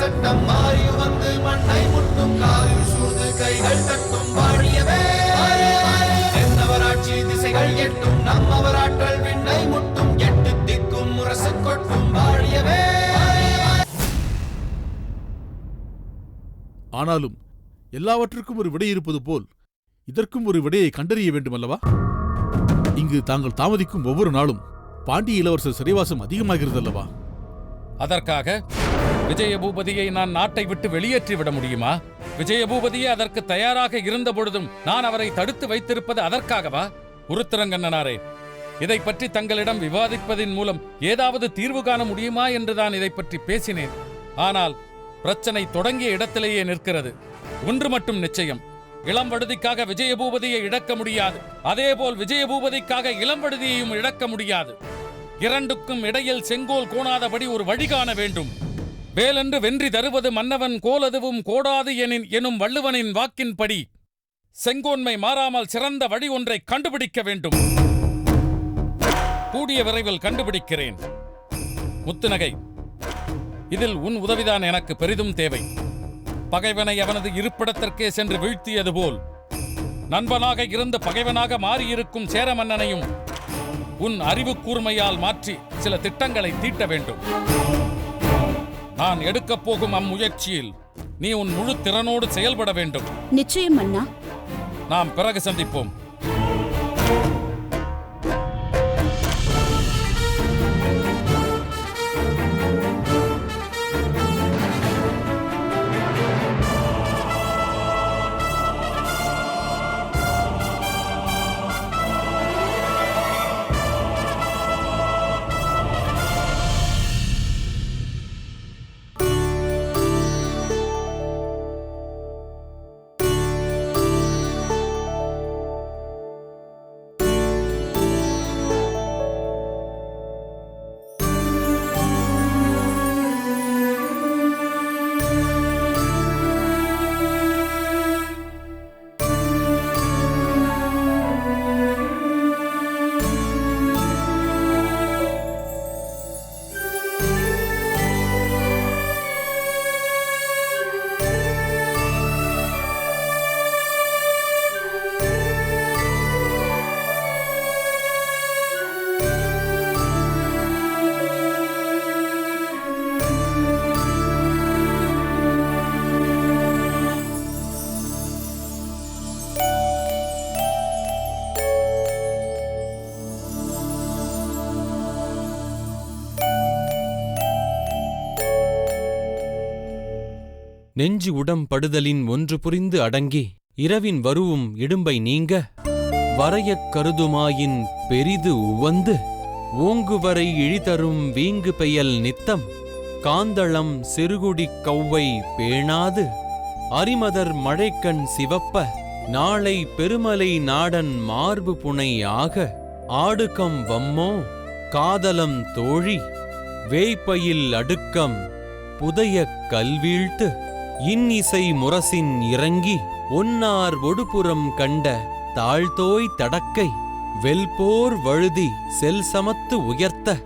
சட்டம் மாறி வந்து மண்ணை முட்டும் காலில் சூழ்ந்து கைகள் தட்டும் வாழியவே என்னவராட்சி திசைகள் எட்டும் நம்மவராற்றல் விண்ணை முட்டும் எட்டு திக்கும் முரசு கொட்டும் வாழியவே. ஆனாலும் எல்லாவற்றுக்கும் ஒரு விடை இருப்பது போல் இதற்கும் ஒரு விடையை கண்டறிய வேண்டுமல்லவா? இங்கு தாங்கள் தாமதிக்கும் ஒவ்வொரு நாளும் பாண்டிய இளவரசர் சிறைவாசம் அதிகமாகிறதல்லவா? அதற்காக விஜயபூபதியை நான் நாட்டை விட்டு வெளியேற்றிவிட முடியுமா? விஜயபூபதியே அதற்கு தயாராக இருந்த பொழுதும் நான் அவரை தடுத்து வைத்திருப்பது அதற்காகவா? உருத்திரங்கண்ணனாரே, இதை பற்றி தங்களிடம் விவாதிப்பதின் மூலம் ஏதாவது தீர்வு காண முடியுமா என்றுதான் இதை பற்றி பேசினேன். ஆனால் பிரச்சனை தொடங்கிய இடத்திலேயே நிற்கிறது. ஒன்று மட்டும் நிச்சயம், இளம்வடுதிக்காக விஜயபூபதியை இழக்க முடியாது. அதேபோல் விஜயபூபதிக்காக இளம்வடுதியையும் இழக்க முடியாது. இரண்டுக்கும் இடையில் செங்கோல் கோணாதபடி ஒரு வழி காண வேண்டும். வேலென்று வென்றி தருவது மன்னவன் கோலதுவும் கோடாது எனும் வள்ளுவனின் வாக்கின்படி செங்கோன்மை மாறாமல் சிறந்த வழி ஒன்றை கண்டுபிடிக்க வேண்டும். கூடிய விரைவில் கண்டுபிடிக்கிறேன். முத்துநகை, இதில் உன் உதவிதான் எனக்கு பெரிதும் தேவை. பகைவனை அவனது இருப்பிடத்திற்கே சென்று வீழ்த்தியது போல் நண்பனாக இருந்து பகைவனாக மாறியிருக்கும் சேர மன்னனையும் உன் அறிவு கூர்மையால் மாற்றி சில திட்டங்களை தீட்ட வேண்டும். நான் எடுக்கப் போகும் அம்முயற்சியில் நீ உன் முழு திறனோடு செயல்பட வேண்டும். நிச்சயம் அண்ணா. நாம் பிறகு சந்திப்போம். நெஞ்சு உடம்படுதலின் ஒன்று புரிந்து அடங்கி இரவின் வருவும் இடும்பை நீங்க வரையக் கருதுமாயின் பெரிது உவந்து ஓங்குவரை இழிதரும் வீங்கு பெயல் நித்தம் காந்தளம் சிறுகுடிக் கௌவை பேணாது அரிமதர் மழைக்கண் சிவப்ப நாளை பெருமலை நாடன் மார்பு புனை ஆக ஆடுகம் வம்மோ காதலம் தோழி வேய்ப்பயில் அடுக்கம் புதையக் கல்வீழ்த்து இன்னிசை முரசின் இறங்கி ஒன்னார் ஒடுபுறம் கண்ட தாழ்தோய் தடக்கை வெல்போர் வழுதி செல் சமத்து உயர்த்த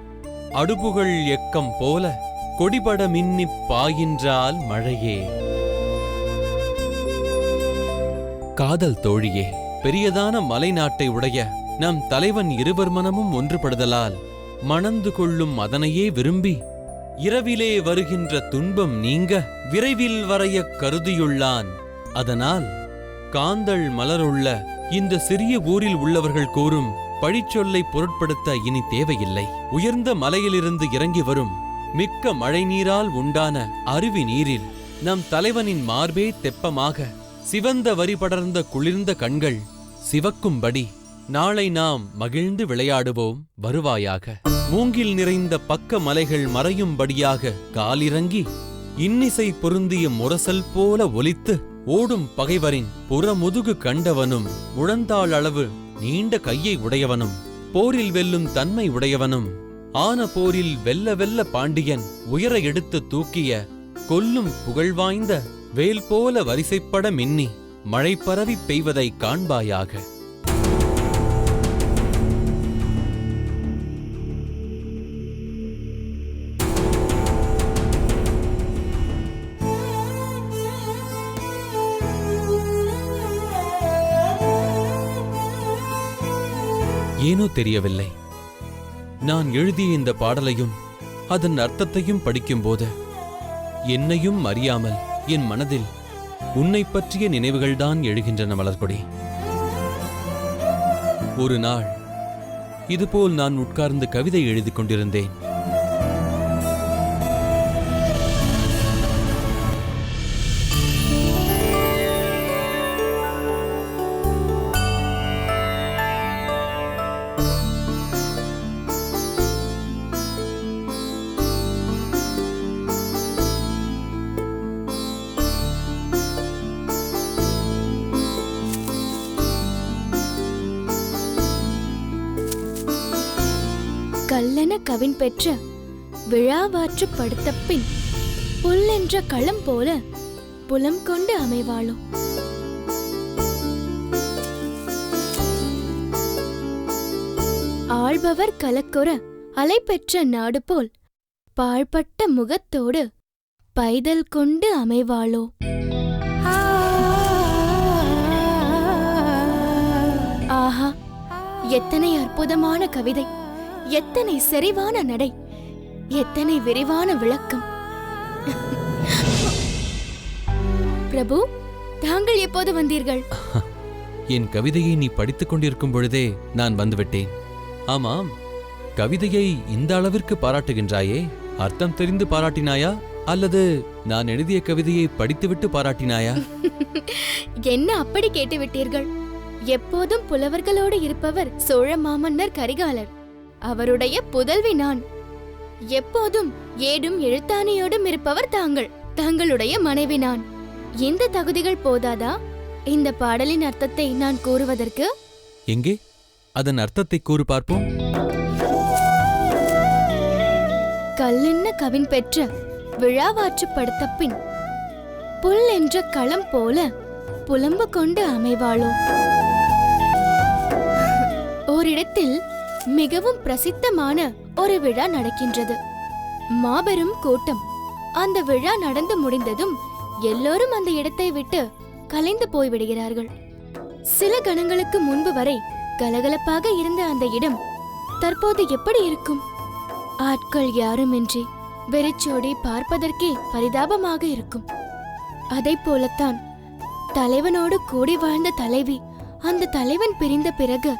அடுபுகள் எக்கம் போல கொடிபட மின்னிப் பாயின்றால் மழையே. காதல் தோழியே, பெரியதான மலைநாட்டை உடைய நம் தலைவன் இருவர் மனமும் ஒன்றுபடுதலால் மணந்து கொள்ளும் அதனையே விரும்பி இரவிலே வருகின்ற துன்பம் நீங்க விரைவில் வரையக் கருதியுள்ளான். அதனால் காந்தள் மலருள்ள இந்த சிறிய ஊரில் உள்ளவர்கள் கூறும் பழிச்சொல்லை பொருட்படுத்த இனி தேவையில்லை. உயர்ந்த மலையிலிருந்து இறங்கி வரும் மிக்க மழை நீரால் உண்டான அருவி நீரில் நம் தலைவனின் மார்பே தெப்பமாக சிவந்த வரி படர்ந்த குளிர்ந்த கண்கள் சிவக்கும்படி நாளை நாம் மகிழ்ந்து விளையாடுவோம், வருவாயாக. மூங்கில் நிறைந்த பக்க மலைகள் மறையும்படியாக காலிறங்கி இன்னிசை பொருந்திய முரசல் போல ஒலித்து ஓடும் பகைவரின் புறமுதுகு கண்டவனும் முழந்தாள் அளவு நீண்ட கையை உடையவனும் போரில் வெல்லும் தன்மை உடையவனும் ஆன போரில் வெல்ல வெல்ல பாண்டியன் உயர எடுத்து தூக்கிய கொல்லும் புகழ்வாய்ந்த வேல் போல வரிசைப்பட மின்னி மழை பரவி பெய்வதை காண்பாயாக. ஏனோ தெரியவில்லை. நான் எழுதிய இந்த பாடலையும் அதன் அர்த்தத்தையும் படிக்கும்போது என்னையும் அறியாமல் என் மனதில் உன்னை பற்றிய நினைவுகள்தான் எழுகின்றன மலர்கொடி. ஒரு நாள் இதுபோல் நான் உட்கார்ந்து கவிதை எழுதிக் கொண்டிருந்தேன். கல்லென கவின் பெற்ற விழாவாற்று படுத்த பின் புல்லென்ற களம் போல புலம் கொண்டு அமைவாளோ. ஆள்பவர் கலக்குற அலை பெற்ற நாடு போல் பாழ்பட்ட முகத்தோடு பைதல் கொண்டு அமைவாளோ. ஆஹா, எத்தனை அற்புதமான கவிதை, எத்தனை செறிவான நடை, எத்தனை விரிவான விளக்கம். பிரபு, தாங்கள் எப்போது வந்தீர்கள்? என் கவிதையை நீ படித்துக் கொண்டிருக்கும் பொழுதே நான் வந்துவிட்டேன். ஆமாம், கவிதையை இந்த அளவிற்கு பாராட்டுகின்றாயே, அர்த்தம் தெரிந்து பாராட்டினாயா அல்லது நான் எழுதிய கவிதையை படித்துவிட்டு பாராட்டினாயா? என்ன அப்படி கேட்டுவிட்டீர்கள்? எப்போதும் புலவர்களோடு இருப்பவர் சோழ மாமன்னர் கரிகாலர். அவருடைய புதல்வி நான். எப்போதும் ஏடும் எழுத்தாணியோடும் இருப்பவர் தாங்கள். தங்களுடைய மனைவி நான். இந்த தகுதிகள் போதாதா இந்த பாடலின் அர்த்தத்தை நான் கூறுவதற்கு? எங்கே அதன் அர்த்தத்தை கூறு பார்ப்போம். கல்லென்ன கவின் பெற்ற விழாவாற்று படுத்த பின் புல் என்ற களம் போல புலம்பு கொண்டு அமைவாளோ. ஓரிடத்தில் மிகவும் பிரசித்தமான ஒரு விழா நடக்கின்றது. மாபெரும் கூட்டம். அந்த விழா நடந்து முடிந்ததும் எல்லோரும் அந்த இடத்தை விட்டு கலைந்து போய்விடுகிறார்கள். சில கணங்களுக்கு முன்பு வரை கலகலப்பாக இருந்த அந்த இடம் தற்போது எப்படி இருக்கும்? ஆட்கள் யாருமின்றி வெறிச்சோடி பார்ப்பதற்கே பரிதாபமாக இருக்கும். அதை போலத்தான் தலைவனோடு கூடி வாழ்ந்த தலைவி அந்த தலைவன் பிரிந்த பிறகு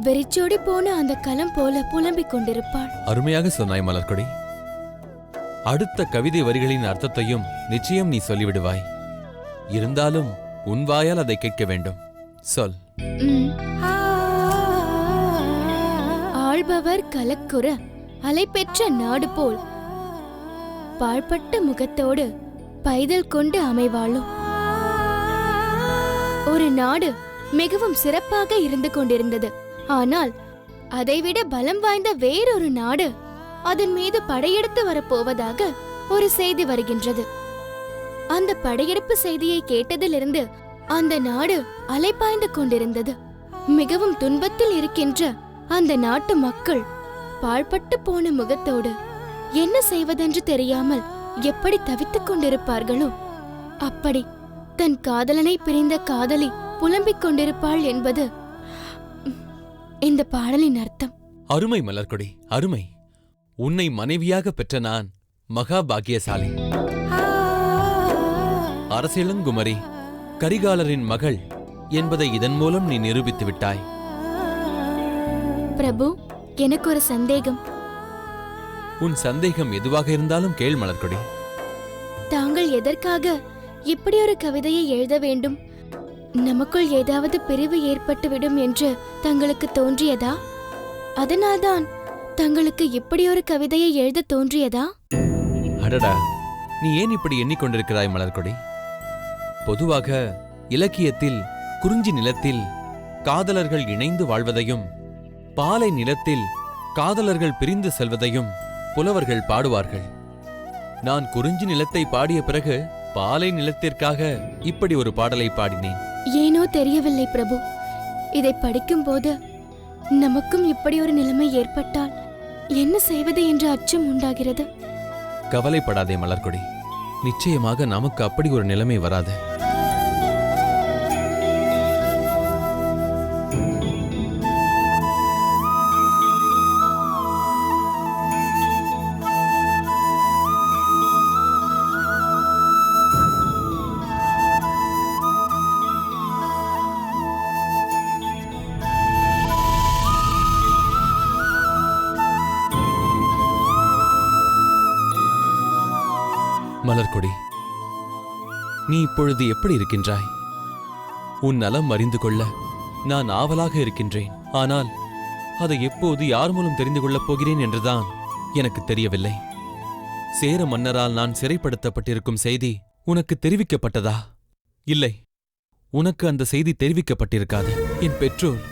வெறிச்சோடி போன அந்த களம் போல புலம்பிக் கொண்டிருப்பாள். அருமையாக சொன்னாய் மலர்கொடி. அடுத்த கவிதை வரிகளின் அர்த்தத்தையும் நிச்சயம் நீ சொல்லிவிடுவாய். இருந்தாலும் உன் வாயால் அதை கேட்க வேண்டும். சொல். ஆள்பவர் கலக்குற அலை பெற்ற நாடு போல் பாழ்பட்ட முகத்தோடு பைதல் கொண்டு அமைவாளோ. ஒரு நாடு மிகவும் சிறப்பாக இருந்து கொண்டிருந்தது. ஆனால் அதைவிட பலம் வாய்ந்த வேறொரு நாடு அதன் மீது படையெடுத்து வரப்போவதாக ஒரு செய்தி வருகின்றது. அந்த படையெடுப்பு செய்தியை கேட்டதிலிருந்து அந்த நாடு அலைபாய்ந்து கொண்டிருந்தது. மிகவும் துன்பத்தில் இருக்கின்ற அந்த நாட்டு மக்கள் பாழ்பட்டு போன முகத்தோடு என்ன செய்வதென்று தெரியாமல் எப்படி தவித்துக் கொண்டிருப்பார்களோ அப்படி தன் காதலனை பிரிந்த காதலி புலம்பிக் கொண்டிருப்பாள் என்பது இந்த பாடலின் அர்த்தம். அருமை மலர்கொடி, அருமை. உன்னை மனைவியாக பெற்ற நான் மகா பாக்கியசாலி. அரசியலங்குமரி கரிகாலரின் மகள் என்பதை இதன் மூலம் நீ நிரூபித்து விட்டாய். பிரபு, எனக்கு ஒரு சந்தேகம். உன் சந்தேகம் எதுவாக இருந்தாலும் கேள் மலர்கொடி. தாங்கள் எதற்காக இப்படி ஒரு கவிதையை எழுத வேண்டும்? நமக்குள் ஏதாவது பிரிவு ஏற்பட்டுவிடும் என்று தங்களுக்கு தோன்றியதா? அதனால்தான் தங்களுக்கு இப்படி ஒரு கவிதையை எழுத தோன்றியதா? அடடா, நீ ஏன் இப்படி எண்ணிக்கொண்டிருக்கிறாய் மலர்கொடி? பொதுவாக இலக்கியத்தில் குறிஞ்சி நிலத்தில் காதலர்கள் இணைந்து வாழ்வதையும் பாலை நிலத்தில் காதலர்கள் பிரிந்து செல்வதையும் புலவர்கள் பாடுவார்கள். நான் குறிஞ்சி நிலத்தை பாடிய பிறகு பாலை நிலத்திற்காக இப்படி ஒரு பாடலை பாடினேன். ஏனோ தெரியவில்லை பிரபு. இதை படிக்கும்போது நமக்கும் இப்படி ஒரு நிலைமை ஏற்பட்டால் என்ன செய்வது என்ற அச்சம் உண்டாகிறது. கவலைப்படாதே மலர்கொடி, நிச்சயமாக நமக்கு அப்படி ஒரு நிலைமை வராது. மலர்கொடி, நீ இப்பொழுது எப்படி இருக்கின்றாய்? உன் நலம் அறிந்து கொள்ள நான் ஆவலாக இருக்கின்றேன். ஆனால் அதை எப்போது யார் மூலம் தெரிந்து கொள்ளப் போகிறேன் என்றுதான் எனக்கு தெரியவில்லை. சேர மன்னரால் நான் சிறைப்படுத்தப்பட்டிருக்கும் செய்தி உனக்கு தெரிவிக்கப்பட்டதா? இல்லை, உனக்கு அந்த செய்தி தெரிவிக்கப்பட்டிருக்காது. என் பெற்றோர்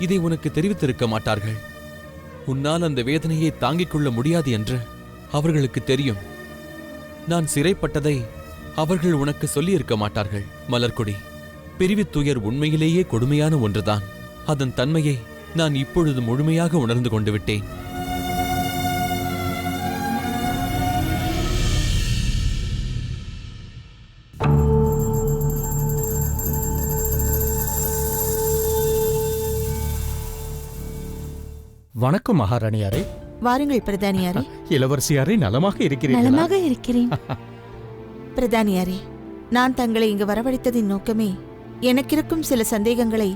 இதை உனக்கு தெரிவித்திருக்க மாட்டார்கள். உன்னால் அந்த வேதனையை தாங்கிக் கொள்ள முடியாது என்று அவர்களுக்கு தெரியும். நான் சிறைப்பட்டதை அவர்கள் உனக்கு சொல்லியிருக்க மாட்டார்கள். மலர்கொடி, பிரிவுத் துயர் உண்மையிலேயே கொடுமையான ஒன்றுதான். அதன் தன்மையை நான் இப்பொழுது முழுமையாக உணர்ந்து கொண்டு விட்டேன். வணக்கம் மகாராணியாரே. வாருங்கள் பிரதானியாரே. இளவரசியாரே, நலமாக இருக்கிறீர்களா? நலமாக இருக்கிறேன். பிரதானியாரே, நான் தங்களை இங்கு வரவழைத்ததின் நோக்கமே எனக்கிருக்கும் சில சந்தேகங்களை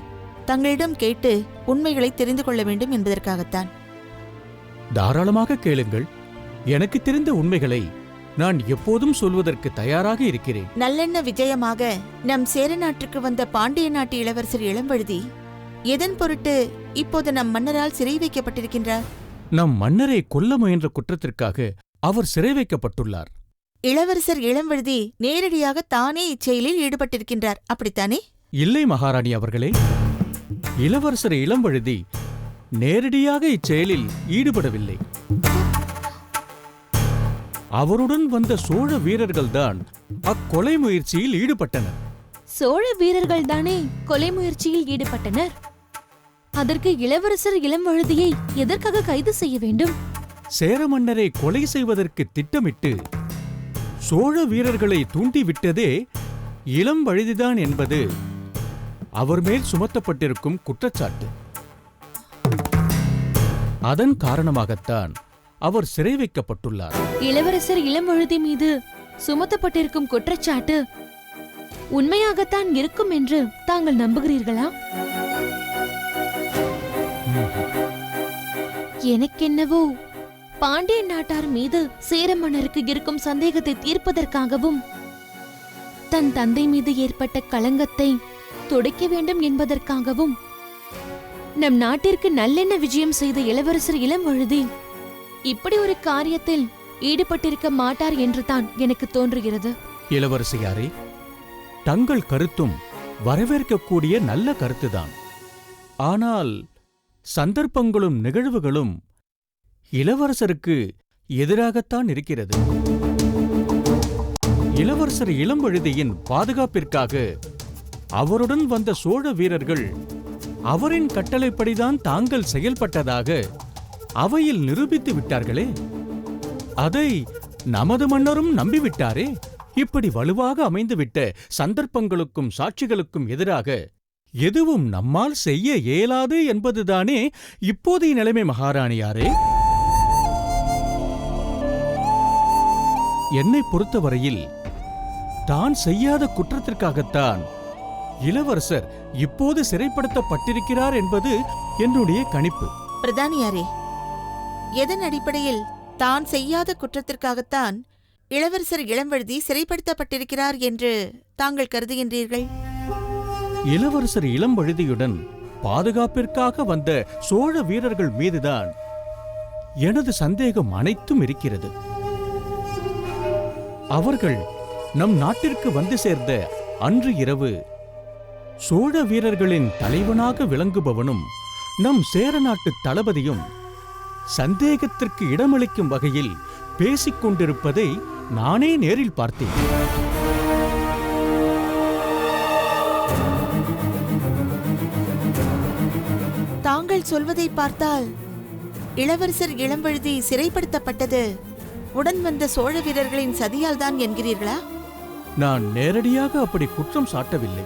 தங்களிடம் கேட்டு உண்மைகளை தெரிந்து கொள்ள வேண்டும் என்பதற்காகத்தான். தாராளமாக கேளுங்கள். எனக்கு தெரிந்த உண்மைகளை நான் எப்போதும் சொல்வதற்கு தயாராக இருக்கிறேன். நல்லெண்ண விஜயமாக நம் சேர நாட்டுக்கு வந்த பாண்டிய நாட்டு இளவரசர் இளம்வழுதி எதன் பொருட்டு இப்போது நம் மன்னரால் சிறை வைக்கப்பட்டிருக்கின்றார்? நம் மன்னரை கொல்ல முயன்ற குற்றத்திற்காக அவர் சிறை வைக்கப்பட்டுள்ளார். இளவரசர் இளம்வழுதி நேரடியாக தானே இச்செயலில் ஈடுபட்டிருக்கின்றார், அப்படித்தானே? இல்லை மகாராணி அவர்களே, இளவரசர் இளம்வழுதி நேரடியாக இச்செயலில் ஈடுபடவில்லை. அவருடன் வந்த சோழ வீரர்கள்தான் அக்கொலை முயற்சியில் ஈடுபட்டனர். சோழ வீரர்கள் தானே கொலை முயற்சியில் ஈடுபட்டனர். அதற்கு இளவரசர் இளம்வழுதியை எதற்காக கைது செய்ய வேண்டும்? சேர மன்னரை கொலை செய்வதற்கு திட்டமிட்டு சோழ வீரர்களை தூண்டிவிட்டதே இளம்வழுதிதான் என்பது அவர் மேல் சுமத்தப்பட்டிருக்கும் குற்றச்சாட்டு. அதன் காரணமாகத்தான் அவர் சிறை வைக்கப்பட்டுள்ளார். இளவரசர் இளம்வழுதி மீது சுமத்தப்பட்டிருக்கும் குற்றச்சாட்டு உண்மையாகத்தான் இருக்கும் என்று தாங்கள் நம்புகிறீர்களா? எனக்கென்னவோ பாண்டிய நாட்டார் மீது சேர மன்னருக்கு இருக்கும் சந்தேகத்தை தீர்ப்பதற்காகவும் தன் தந்தை மீது ஏற்பட்ட களங்கத்தை துடைக்க வேண்டும் என்பதற்காகவும் நம் நாட்டிற்கு நல்லெண்ண விஜயம் செய்த இளவரசர் இளம்வழுதி இப்படி ஒரு காரியத்தில் ஈடுபட்டிருக்க மாட்டார் என்றுதான் எனக்கு தோன்றுகிறது. இளவரசியாரே, தங்கள் கருத்தும் வரவேற்கக்கூடிய நல்ல கருத்துதான். ஆனால் சந்தர்ப்பங்களும் நிகழ்வுகளும் இளவரசருக்கு எதிராகத்தான் இருக்கிறது. இளவரசர் இளம்வழுதியின் பாதுகாப்பிற்காக அவருடன் வந்த சோழ வீரர்கள் அவரின் கட்டளைப்படிதான் தாங்கள் செயல்பட்டதாக அவையில் நிரூபித்து விட்டார்களே. அதை நமது மன்னரும் நம்பிவிட்டாரே. இப்படி வலுவாக அமைந்துவிட்ட சந்தர்ப்பங்களுக்கும் சாட்சிகளுக்கும் எதிராக எதுவும் நம்மால் செய்ய இயலாது என்பதுதானே இப்போதைய நிலைமை மகாராணியாரே. என்னை பொறுத்தவரையில் தான் செய்யாத குற்றத்திற்காகத்தான் இளவரசர் இப்போது சிறைப்படுத்தப்பட்டிருக்கிறார் என்பது என்னுடைய கணிப்பு. பிரதானியாரே, எதன் அடிப்படையில் தான் செய்யாத குற்றத்திற்காகத்தான் இளவரசர் இளம்வழுதி சிறைப்படுத்தப்பட்டிருக்கிறார் என்று தாங்கள் கருதுகின்றீர்கள்? இளவரசர் இளம்வழுதியுடன் பாதுகாப்பிற்காக வந்த சோழ வீரர்கள் மீதுதான் எனது சந்தேகம் அனைத்தும் இருக்கிறது. அவர்கள் நம் நாட்டிற்கு வந்து சேர்ந்த அன்று இரவு சோழ வீரர்களின் தலைவனாக விளங்குபவனும் நம் சேர நாட்டு தளபதியும் சந்தேகத்திற்கு இடமளிக்கும் வகையில் பேசிக் கொண்டிருப்பதை நானே நேரில் பார்த்தேன். தாங்கள் சொல்வதை பார்த்தால் இளவரசர் இளம்வழுதி சிறைப்படுத்தப்பட்டது உடன் வந்த சோழ வீரர்களின் சதியால் தான் என்கிறீர்களா? நான் நேரடியாக அப்படி குற்றம் சாட்டவில்லை.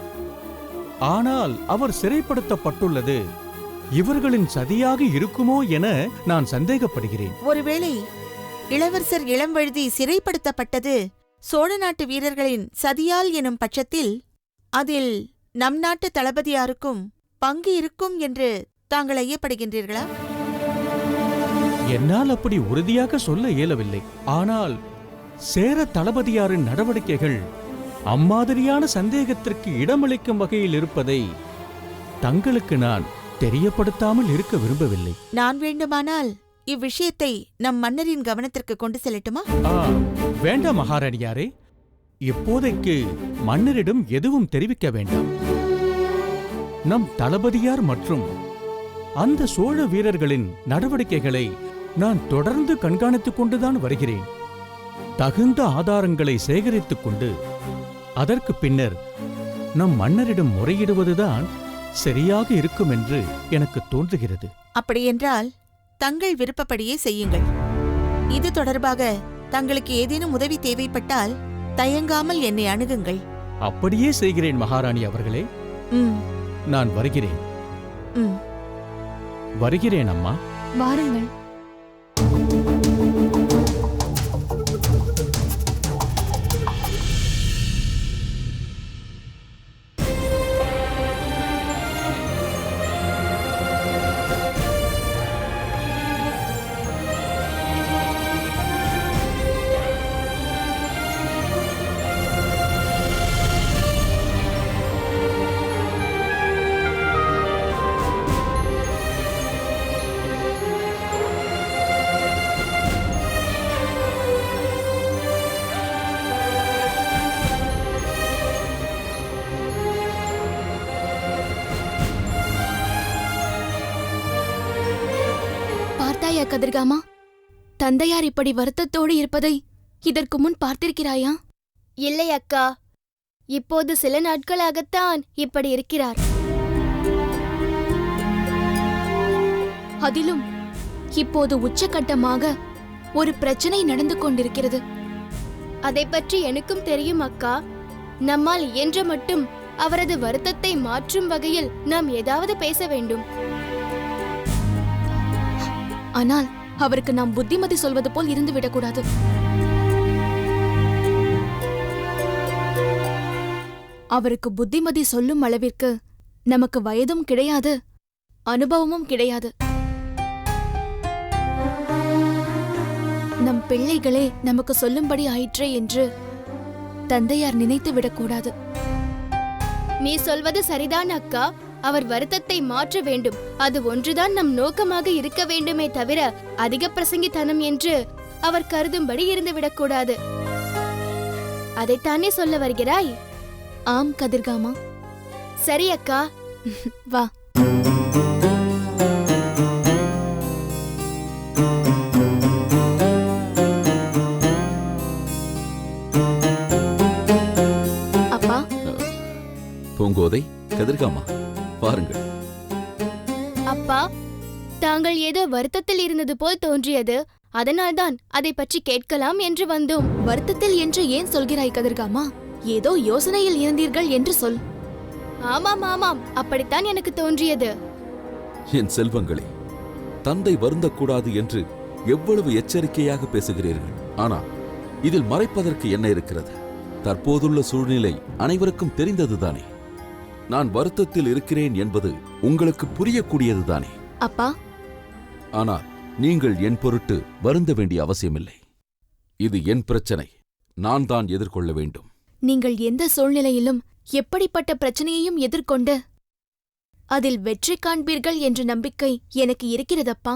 ஆனால் அவர் சிறைப்படுத்தப்பட்டுள்ளது இவர்களின் சதியாக இருக்குமோ என நான் சந்தேகப்படுகிறேன். ஒருவேளை இளவரசர் இளம்வழுதி சிறைப்படுத்தப்பட்டது சோழ நாட்டு வீரர்களின் சதியால் எனும் பட்சத்தில் அதில் நம் நாட்டு தளபதியாருக்கும் பங்கு இருக்கும் என்று தாங்கள் ஐயப்படுகின்றீர்களா? என்னால் அப்படி உறுதியாக சொல்ல இயலவில்லை. ஆனால் சேர தளபதியாரின் நடவடிக்கைகள் அம்மாதிரியான சந்தேகத்திற்கு இடமளிக்கும் வகையில் இருப்பதை தங்களுக்கு நான் தெரியப்படுத்தாமல் இருக்க விரும்பவில்லை. நான் வேண்டுமானால் இவ்விஷயத்தை நம் மன்னரின் கவனத்திற்கு கொண்டு செல்லட்டுமா? வேண்டாம் மகாராணியாரே, இப்போதைக்கு மன்னரிடம் எதுவும் தெரிவிக்க வேண்டாம். நம் தளபதியார் மற்றும் அந்த சோழ வீரர்களின் நடவடிக்கைகளை நான் தொடர்ந்து கண்காணித்துக் கொண்டுதான் வருகிறேன். தகுந்த ஆதாரங்களை சேகரித்துக் கொண்டு அதற்கு பின்னர் நம் மன்னரிடம் முறையிடுவதுதான் சரியாக இருக்கும் என்று எனக்கு தோன்றுகிறது. அப்படியென்றால் தங்கள் விருப்பப்படியே செய்யுங்கள். இது தொடர்பாக தங்களுக்கு ஏதேனும் உதவி தேவைப்பட்டால் தயங்காமல் என்னை அணுகுங்கள். அப்படியே செய்கிறேன் மகாராணி அவர்களே. நான் வருகிறேன். வருகிறேன் அம்மா. வாருங்கள். பார்த்தாயா கதிர்காமா, தந்தையார் இப்படி வருத்தத்தோடு இருப்பதை இதற்கு முன் பார்த்திருக்கிறாயா? இல்லை அக்கா, இப்போது சில நாட்களாகத்தான் இப்படி இருக்கிறார். அதிலும் இப்போது உச்சகட்டமாக ஒரு பிரச்சனை நடந்து கொண்டிருக்கிறது. அதை பற்றி எனக்கும் தெரியும் அக்கா. நம்மால் இயன்ற மட்டும் அவரது வருத்தத்தை மாற்றும் வகையில் நாம் ஏதாவது பேச வேண்டும். ஆனால் அவருக்கு நாம் புத்திமதி சொல்வது போல் இருந்துவிடக்கூடாது. அவருக்கு புத்திமதி சொல்லும் அளவிற்கு நமக்கு வயதும் கிடையாது, அனுபவமும் கிடையாது. நம் பிள்ளைகளே நமக்கு சொல்லும்படி ஆயிற்றே என்று தந்தையார் நினைத்து விடக்கூடாது. நீ சொல்வது சரிதான் அக்கா. அவர் வருத்தத்தை மாற்ற வேண்டும், அது ஒன்றுதான் நம் நோக்கமாக இருக்க வேண்டுமே தவிர அதிக பிரசங்கித்தனம் என்று அவர் கருதும்படி இருந்துவிடக்கூடாது. அதைத்தானே சொல்ல வருகிறாய்? ஆம் கதிர்காமா. சரி அக்கா, வா. அப்பா. பூங்கோதை, கதிர்காமா, பாருங்கள். அப்பா, தாங்கள் ஏதோ வருத்தத்தில் இருந்தது போல் தோன்றியது. அதனால்தான் அதை பற்றி கேட்கலாம் என்று வந்தோம். வருத்தத்தில் என்று ஏன் சொல்கிறாய் கதிர்காமா? ஏதோ யோசனையில் இருந்தீர்கள் என்று சொல். ஆமாம் ஆமாம், அப்படித்தான் எனக்கு தோன்றியது. என் செல்வங்களே, தந்தை வருந்தக்கூடாது என்று எவ்வளவு எச்சரிக்கையாக பேசுகிறீர்கள். ஆனால் இதில் மறைப்பதற்கு என்ன இருக்கிறது? தற்போதுள்ள சூழ்நிலை அனைவருக்கும் தெரிந்ததுதானே. நான் வருத்தத்தில் இருக்கிறேன் என்பது உங்களுக்கு புரியக்கூடியதுதானே. அப்பா, ஆனால் நீங்கள் என் பொருட்டு வருந்த வேண்டிய அவசியமில்லை. இது என் பிரச்சனை, நான் தான் எதிர்கொள்ள வேண்டும். நீங்கள் எந்த சூழ்நிலையிலும் எப்படிப்பட்ட பிரச்சனையையும் எதிர்கொண்டு அதில் வெற்றி காண்பீர்கள் என்ற நம்பிக்கை எனக்கு இருக்கிறதப்பா.